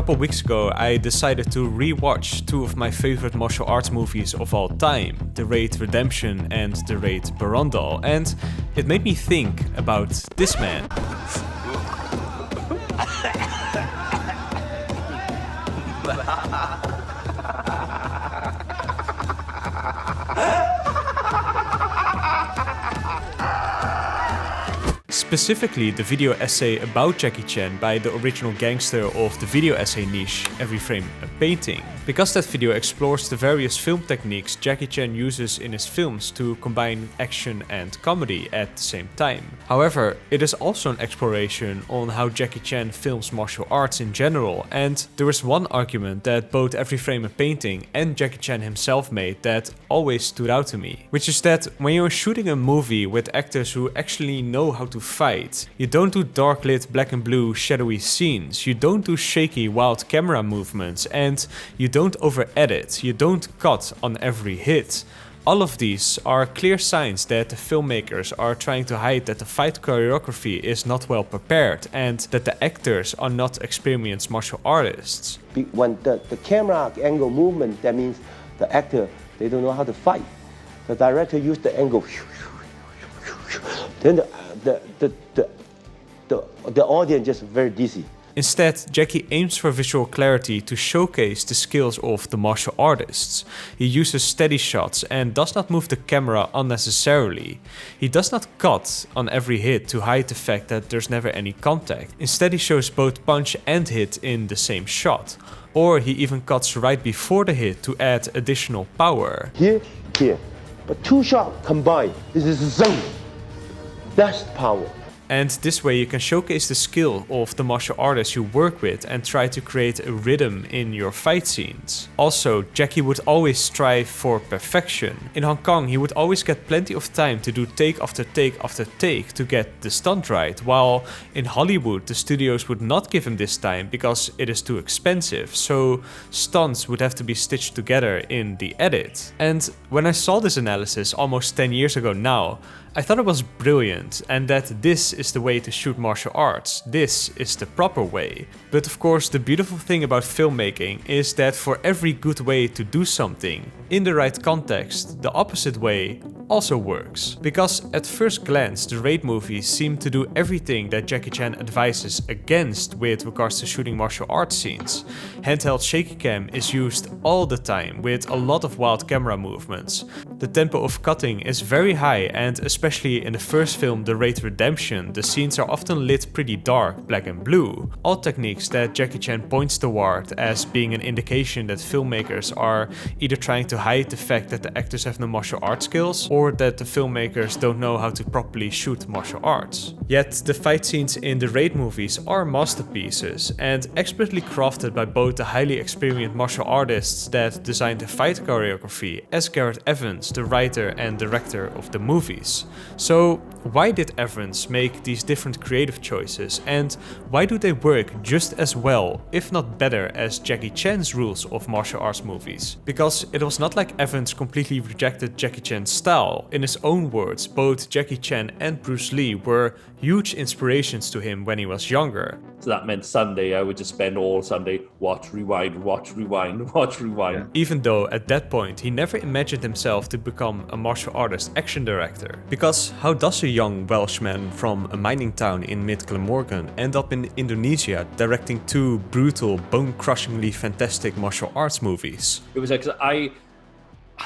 couple weeks ago, I decided to re-watch two of my favorite martial arts movies of all time, The Raid Redemption and The Raid Barandal, and it made me think about this man. Specifically the video essay about Jackie Chan by the original gangster of the video essay niche, Every Frame a Painting, because that video explores the various film techniques Jackie Chan uses in his films to combine action and comedy at the same time. However, it is also an exploration on how Jackie Chan films martial arts in general, and there is one argument that both Every Frame a Painting and Jackie Chan himself made that always stood out to me, which is that when you're shooting a movie with actors who actually know how to fight, you don't do dark lit black and blue shadowy scenes, you don't do shaky wild camera movements, and you don't over edit, you don't cut on every hit. All of these are clear signs that the filmmakers are trying to hide that the fight choreography is not well prepared and that the actors are not experienced martial artists. When the camera angle movement, that means the actor, they don't know how to fight. The director used the angle, then the audience just very dizzy. Instead, Jackie aims for visual clarity to showcase the skills of the martial artists. He uses steady shots and does not move the camera unnecessarily. He does not cut on every hit to hide the fact that there's never any contact. Instead, he shows both punch and hit in the same shot. Or he even cuts right before the hit to add additional power. Here. But two shots combined, this is zone. That's power. And this way you can showcase the skill of the martial artists you work with and try to create a rhythm in your fight scenes. Also, Jackie would always strive for perfection. In Hong Kong, he would always get plenty of time to do take after take after take to get the stunt right, while in Hollywood the studios would not give him this time because it is too expensive, so stunts would have to be stitched together in the edit. And when I saw this analysis almost 10 years ago now, I thought it was brilliant and that this is the way to shoot martial arts. This is the proper way. But of course, the beautiful thing about filmmaking is that for every good way to do something, in the right context, the opposite way also works. Because at first glance, the Raid movies seem to do everything that Jackie Chan advises against with regards to shooting martial arts scenes. Handheld shaky cam is used all the time with a lot of wild camera movements. The tempo of cutting is very high, and especially in the first film, The Raid Redemption, the scenes are often lit pretty dark, black and blue. All techniques that Jackie Chan points toward as being an indication that filmmakers are either trying to hide the fact that the actors have no martial arts skills, or that the filmmakers don't know how to properly shoot martial arts. Yet the fight scenes in the Raid movies are masterpieces and expertly crafted by both the highly experienced martial artists that designed the fight choreography as Gareth Evans, the writer and director of the movies. So why did Evans make these different creative choices, and why do they work just as well, if not better, as Jackie Chan's rules of martial arts movies? Because it was not like Evans completely rejected Jackie Chan's style. In his own words, both Jackie Chan and Bruce Lee were huge inspirations to him when he was younger. So that meant Sunday, I would just spend all Sunday watch, rewind. Yeah. Even though at that point he never imagined himself to become a martial artist action director. Because how does a young Welshman from a mining town in mid-Glamorgan end up in Indonesia directing two brutal, bone-crushingly fantastic martial arts movies? It was like, I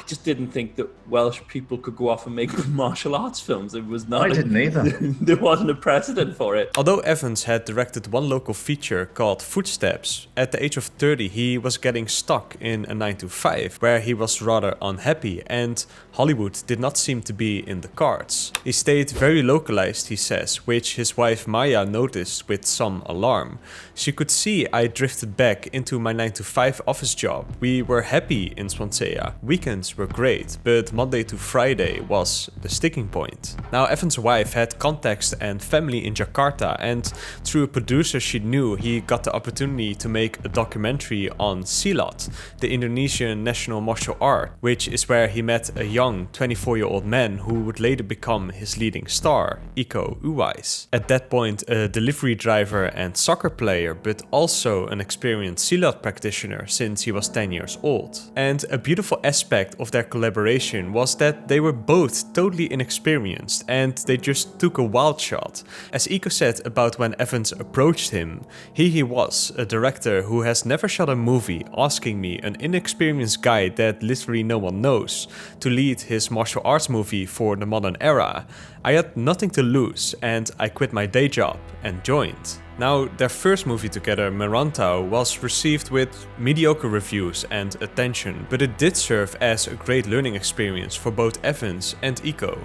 just didn't think that Welsh people could go off and make martial arts films. It was not. I didn't either. There wasn't a precedent for it. Although Evans had directed one local feature called Footsteps, at the age of 30 he was getting stuck in a 9-to-5 where he was rather unhappy, and Hollywood did not seem to be in the cards. He stayed very localized, he says, which his wife Maya noticed with some alarm. She could see I drifted back into my 9-to-5 office job. We were happy in Swansea. Weekends Evans were great, but Monday to Friday was the sticking point. Now, Evans' wife had contacts and family in Jakarta, and through a producer she knew, he got the opportunity to make a documentary on Silat, the Indonesian national martial art, which is where he met a young 24-year-old man who would later become his leading star, Iko Uwais. At that point, a delivery driver and soccer player, but also an experienced Silat practitioner since he was 10 years old. And a beautiful aspect of their collaboration was that they were both totally inexperienced and they just took a wild shot. As Iko said about when Evans approached him, here he was, a director who has never shot a movie, asking me, an inexperienced guy that literally no one knows, to lead his martial arts movie for the modern era. I had nothing to lose and I quit my day job and joined. Now, their first movie together, Merantau, was received with mediocre reviews and attention, but it did serve as a great learning experience for both Evans and Iko.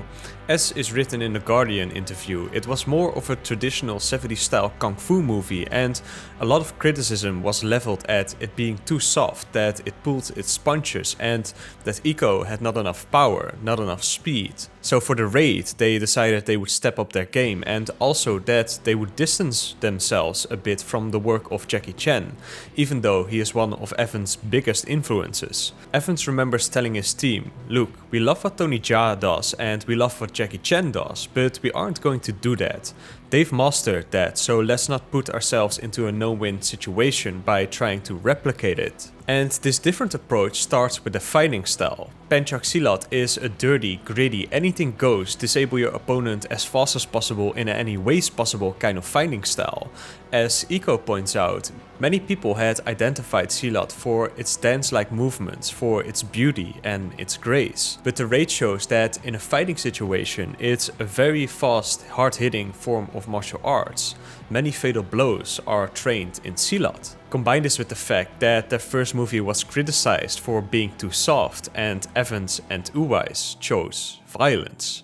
As is written in the Guardian interview, it was more of a traditional 70s style kung fu movie, and a lot of criticism was leveled at it being too soft, that it pulled its punches, and that Iko had not enough power, not enough speed. So for the Raid, they decided they would step up their game, and also that they would distance themselves a bit from the work of Jackie Chan, even though he is one of Evans' biggest influences. Evans remembers telling his team, "Look, we love what Tony Jaa does and we love what Jackie Chan does, but we aren't going to do that. They've mastered that, so let's not put ourselves into a no-win situation by trying to replicate it." And this different approach starts with the fighting style. Pencak Silat is a dirty, gritty, anything goes, disable your opponent as fast as possible in any ways possible kind of fighting style. As Iko points out, many people had identified Silat for its dance-like movements, for its beauty and its grace. But the Raid shows that in a fighting situation, it's a very fast, hard-hitting form of martial arts. Many fatal blows are trained in Silat. Combine this with the fact that their first movie was criticized for being too soft, and Evans and Uwais chose violence.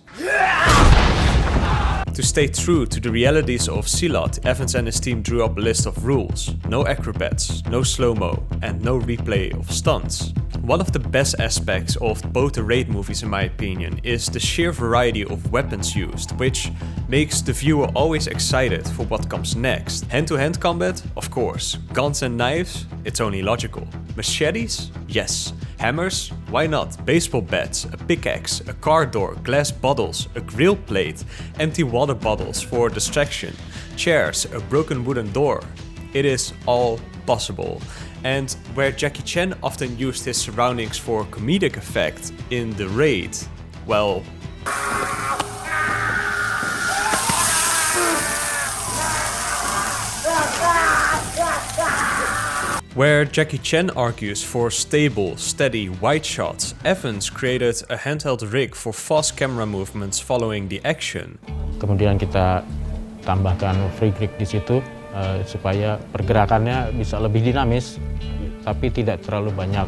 To stay true to the realities of Silat, Evans and his team drew up a list of rules. No acrobats, no slow-mo, and no replay of stunts. One of the best aspects of both the Raid movies, in my opinion, is the sheer variety of weapons used, which makes the viewer always excited for what comes next. Hand-to-hand combat? Of course. Guns and knives? It's only logical. Machetes? Yes. Hammers? Why not? Baseball bats, a pickaxe, a car door, glass bottles, a grill plate, empty water bottles for distraction, chairs, a broken wooden door. It is all possible. And where Jackie Chan often used his surroundings for comedic effect, in The Raid, well... Where Jackie Chan argues for stable, steady, wide shots, Evans created a handheld rig for fast camera movements following the action. Kemudian kita tambahkan free grip di situ supaya pergerakannya bisa lebih dinamis, tapi tidak terlalu banyak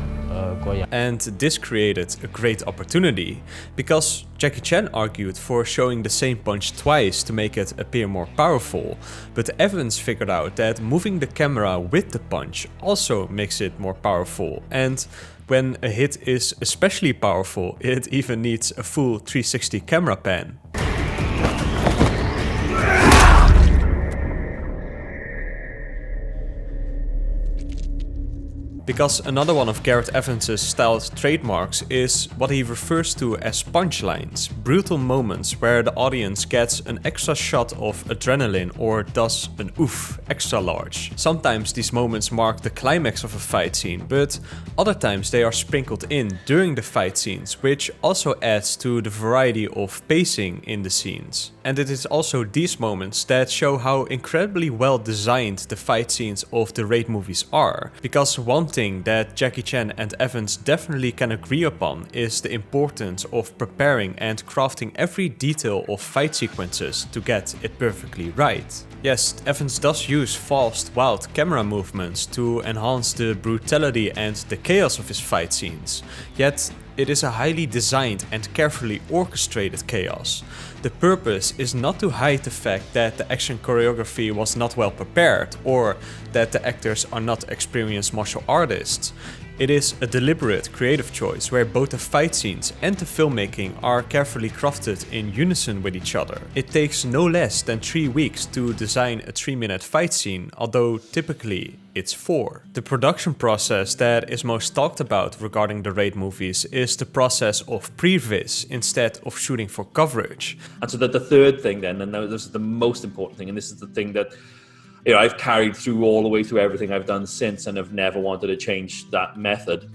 goyang. And this created a great opportunity, because Jackie Chan argued for showing the same punch twice to make it appear more powerful, but Evans figured out that moving the camera with the punch also makes it more powerful, and when a hit is especially powerful, it even needs a full 360 camera pan. Because another one of Gareth Evans' styled trademarks is what he refers to as punchlines, brutal moments where the audience gets an extra shot of adrenaline or does an oof extra large. Sometimes these moments mark the climax of a fight scene, but other times they are sprinkled in during the fight scenes, which also adds to the variety of pacing in the scenes. And it is also these moments that show how incredibly well designed the fight scenes of the Raid movies are, because one thing that Jackie Chan and Evans definitely can agree upon is the importance of preparing and crafting every detail of fight sequences to get it perfectly right. Yes, Evans does use fast, wild camera movements to enhance the brutality and the chaos of his fight scenes, yet it is a highly designed and carefully orchestrated chaos. The purpose is not to hide the fact that the action choreography was not well prepared or that the actors are not experienced martial artists. It is a deliberate creative choice where both the fight scenes and the filmmaking are carefully crafted in unison with each other. It takes no less than 3 weeks to design a 3-minute fight scene, although typically it's 4. The production process that is most talked about regarding the Raid movies is the process of previs instead of shooting for coverage. And so that the third thing then, and this is the most important thing, and this is the thing that I've carried through all the way through everything I've done since, and I've never wanted to change that method,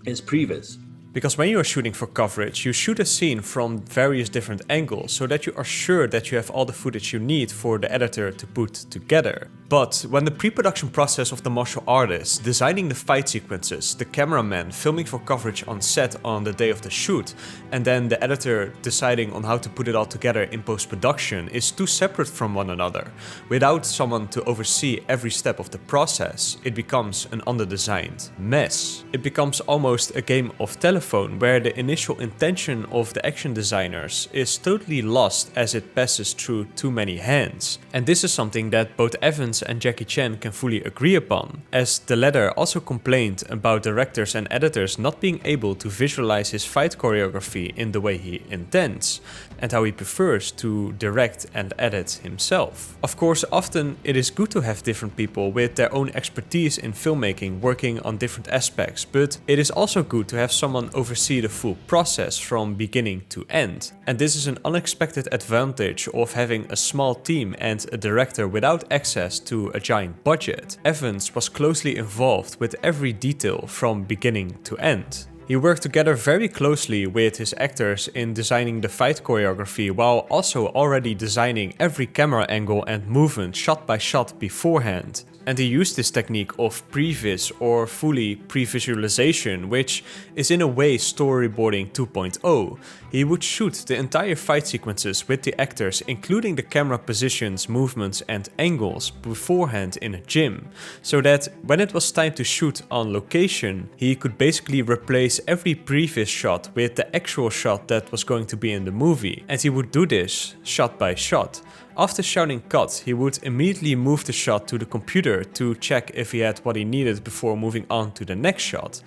is previs. Because when you are shooting for coverage, you shoot a scene from various different angles so that you are sure that you have all the footage you need for the editor to put together. But when the pre-production process of the martial artist, designing the fight sequences, the cameraman filming for coverage on set on the day of the shoot, and then the editor deciding on how to put it all together in post-production is too separate from one another, without someone to oversee every step of the process, it becomes an under-designed mess. It becomes almost a game of telephone where the initial intention of the action designers is totally lost as it passes through too many hands. And this is something that both Evans and Jackie Chan can fully agree upon, as the latter also complained about directors and editors not being able to visualize his fight choreography in the way he intends, and how he prefers to direct and edit himself. Of course, often it is good to have different people with their own expertise in filmmaking working on different aspects, but it is also good to have someone oversee the full process from beginning to end. And this is an unexpected advantage of having a small team and a director without access to a giant budget. Evans was closely involved with every detail from beginning to end. He worked together very closely with his actors in designing the fight choreography while also already designing every camera angle and movement shot by shot beforehand. And he used this technique of previs or fully pre-visualization, which is in a way storyboarding 2.0. He would shoot the entire fight sequences with the actors, including the camera positions, movements and angles beforehand in a gym, so that when it was time to shoot on location, he could basically replace every previous shot with the actual shot that was going to be in the movie. And he would do this shot by shot. After shouting cut, he would immediately move the shot to the computer to check if he had what he needed before moving on to the next shot.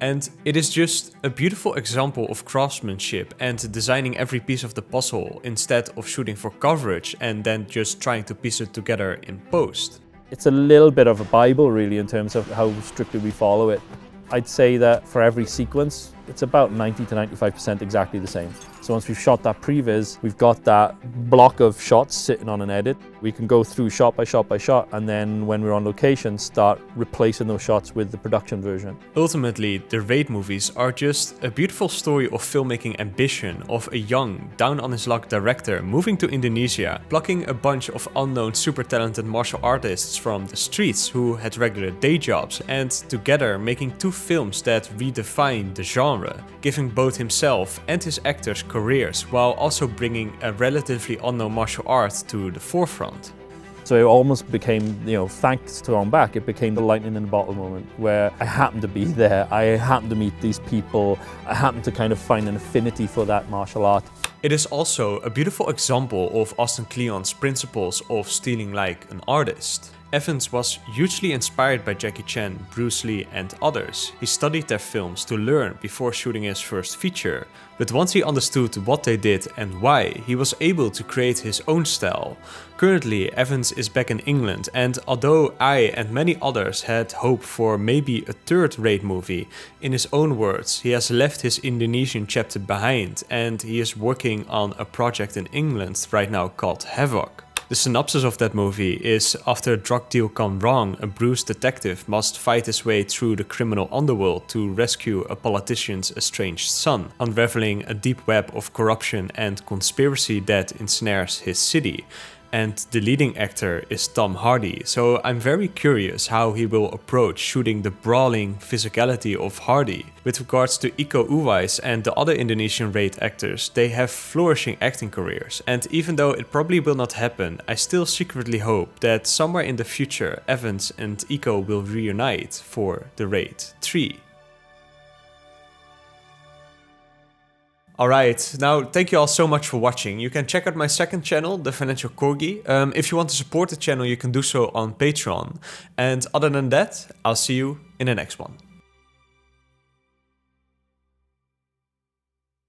And it is just a beautiful example of craftsmanship and designing every piece of the puzzle instead of shooting for coverage and then just trying to piece it together in post. It's a little bit of a Bible really in terms of how strictly we follow it. I'd say that for every sequence, it's about 90 to 95% exactly the same. So once we've shot that previs, we've got that block of shots sitting on an edit. We can go through shot by shot by shot, and then when we're on location, start replacing those shots with the production version. Ultimately, the Raid movies are just a beautiful story of filmmaking ambition of a young, down-on-his-luck director moving to Indonesia, plucking a bunch of unknown super talented martial artists from the streets who had regular day jobs, and together making 2 films that redefine the genre, giving both himself and his actors careers while also bringing a relatively unknown martial art to the forefront. So it almost became, thanks to Ong Bak, it became the lightning in the bottle moment where I happened to be there, I happened to meet these people, I happened to kind of find an affinity for that martial art. It is also a beautiful example of Austin Kleon's principles of stealing like an artist. Evans was hugely inspired by Jackie Chan, Bruce Lee and others. He studied their films to learn before shooting his first feature, but once he understood what they did and why, he was able to create his own style. Currently, Evans is back in England, and although I and many others had hope for maybe a 3rd Raid movie, in his own words, he has left his Indonesian chapter behind and he is working on a project in England right now called Havoc. The synopsis of that movie is, after a drug deal gone wrong, a bruised detective must fight his way through the criminal underworld to rescue a politician's estranged son, unraveling a deep web of corruption and conspiracy that ensnares his city. And the leading actor is Tom Hardy, so I'm very curious how he will approach shooting the brawling physicality of Hardy. With regards to Iko Uwais and the other Indonesian Raid actors, they have flourishing acting careers, and even though it probably will not happen, I still secretly hope that somewhere in the future Evans and Iko will reunite for the Raid 3. Alright, now thank you all so much for watching. You can check out my second channel, The Financial Corgi. If you want to support the channel, you can do so on Patreon. And other than that, I'll see you in the next one.